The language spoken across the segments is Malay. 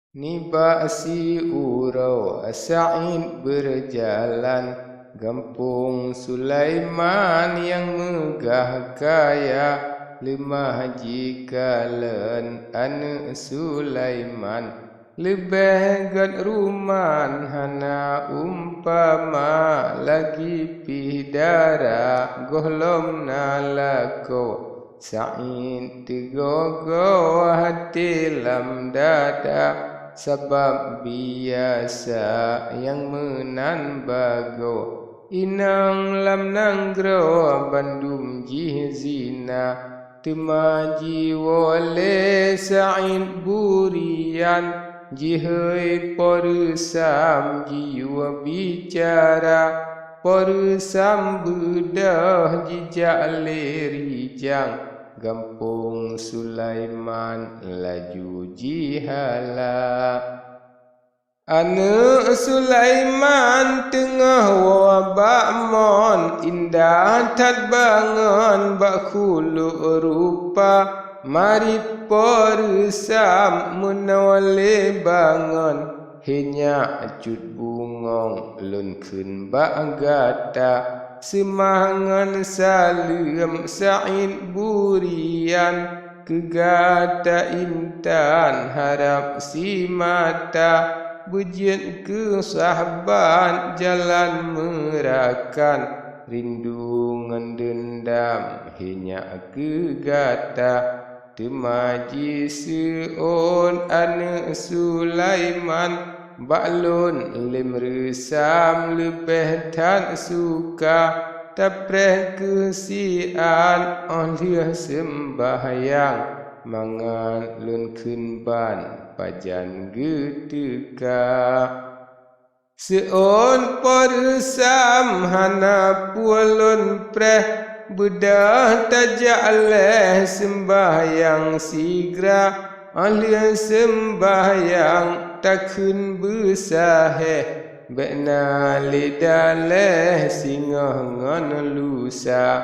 Niba si urau Sa'id berjalan, Gampung Sulaiman yang megah kaya, lemah jikalan anak Sulaiman. Lebih gad ruman hana umpama, lagi pidara gohlom nalako. Sa'id tegogo hati lam dada, sebab biasa yang menan bago. Inang lam nanggro bandum jih zina, temaji wole Sa'id burian, jihai porusam jiwa bicara, porusam bedah jijak lerijang. Gampung Sulaiman laju jihala. Anak Sulaiman tengah wabak mon, indah tat bangun bak khuluq rupa, marit porusam menawale bangun, hanya cut bungong lun kun bak gata. Semangan salam Sa'id burian, kegata intan harap si mata, bujian ke sahabat jalan merakan, rindungan dendam hanya kegata. Temaji seon anak Sulaiman, baklun lim resam lebih tak suka, tapreh kesian oleh sembahyang, mangan lun kunban pajan geteka. Seon porusam hana pualun preh, bedah tajak leh sembahyang sigra, oleh sembahyang takun besaheh, bekna lidaleh singa ngan lusa.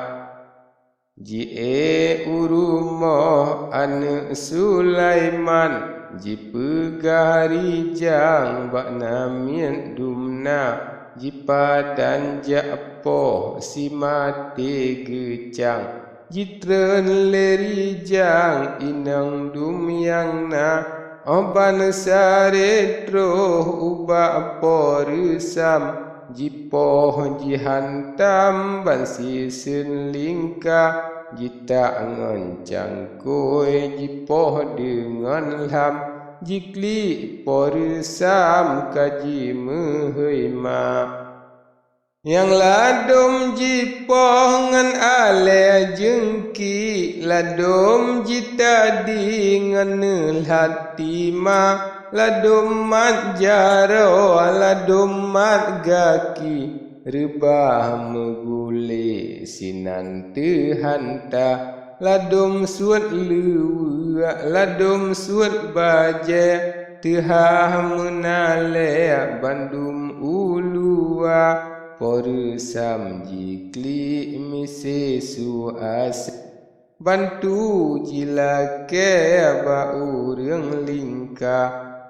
Jie urumo anak Sulaiman, ji pegarijang bakna mien dumna, ji padan jakpo si mati gecang, ji tren lerijang inang dum yang na. Oban saretro ubak porusam, jipoh jihantam ban sisun lingka, jita ngoncang koi jipoh dengan lam, jikli porusam kaji mehema. Yang ladum jipoh ngan ale jengki, ladum jita dengan nelhatima, ladum mat jaro, ladum mat gaki, rebah megule sinan tehanta, ladum suat luwa, ladum suat baje, tehah menale bandum ulua. Porusam jikli misi suas, bantu jilake ba urang lingka,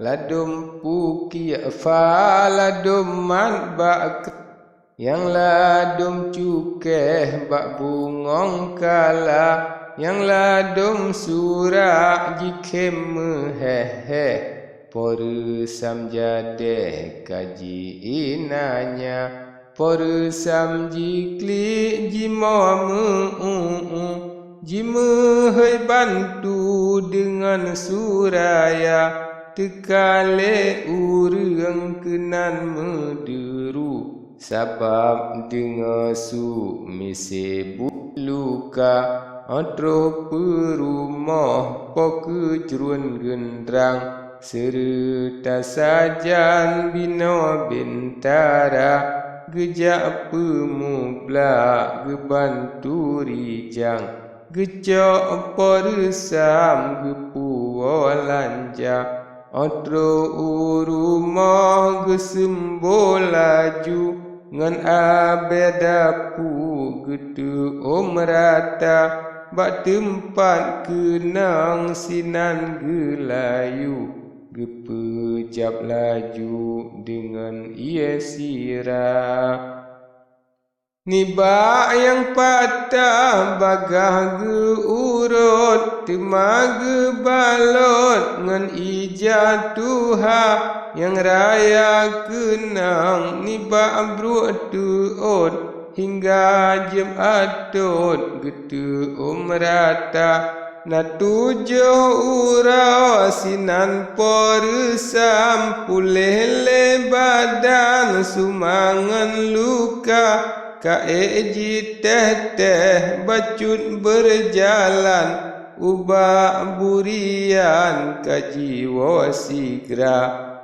ladum puki fa ladum man ba, yang ladum cukeh bak bungong kala, yang ladum surak jikem hehe. Porusam jade kaji inanya, porusam jikli jimamu, jimehai bantu dengan suraya, tekale urang kenan mederu, sabab dengar su misi luka, atro perumah pokejrun gendrang, serta sajan bina bintara, gejak pemubla gebantu rijang, gejak porusam gepualanja, atro urumah gesembo laju, ngan abedapu getu omrata, bak tempat kenang sinan gelayu, gepejap laju dengan ia sirah. Nibak yang patah bagah geurut temaga balot ngan ijatuha yang raya kenang nibak bruk tuut hingga jem atut getu rata na tujuh urau sinan poresam pulih le badan sumangan luka kaeji teh bacut berjalan ubah burian kajiwa sigra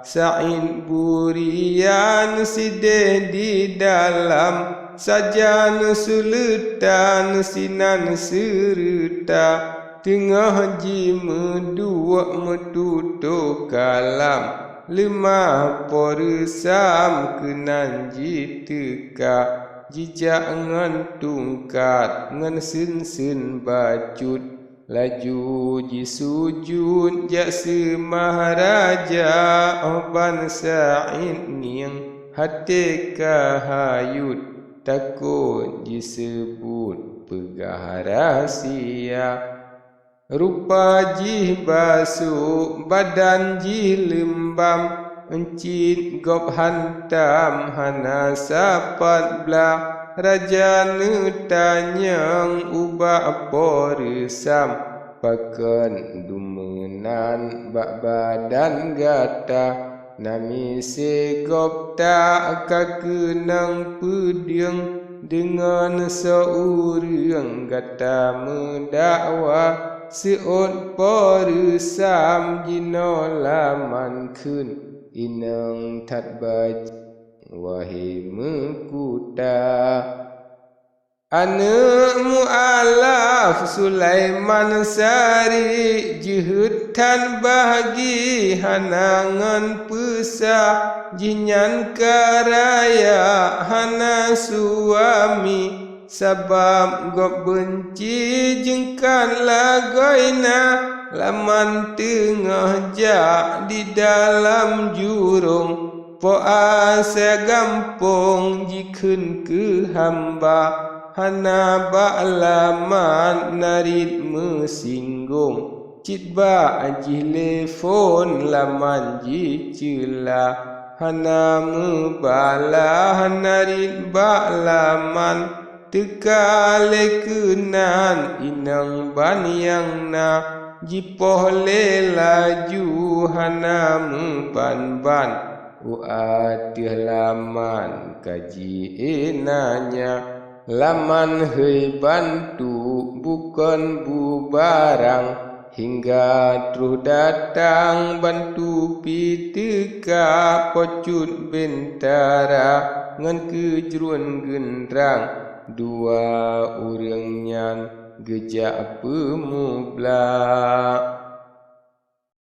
sain burian sideh di dalam sajan sulutan sinan serta tengah ji medua metutup kalam lima poresam kenan ji teka jijak ngan tungkat ngan sen bacut laju ji sujud jak semaharaja ban sa'id ning hati kahayut takut ji sebut pegah rahsia rupa ji basuh badan ji lembam encit gop hantam hana sapat belah raja tanyang ubah poresam pakan dumenan bak badan gata nami segop tak kakenang pediang dengan seorang gata mendakwa seot poresam jino laman kun inang tat baj wahai mekuta anak mu'alaf Sulaiman Sari jehutan bahagi hanangan pesah jinyan karaya hana suami sabab gop benci jengkan lagoina laman tengah jak di dalam jurung po asa gampong jikun ke hamba hana ba'laman narit mesinggung cit ba ajih telefon laman ji cela hana mebala narit ba'laman tekale kenan inang baniang na jipoh le laju hana ban uatih laman kaji enanya laman hei bantu bukan bubarang hingga terus datang bantu piteka pocut bentara ngan kejeruan gendrang dua urang nyan gejak pemubla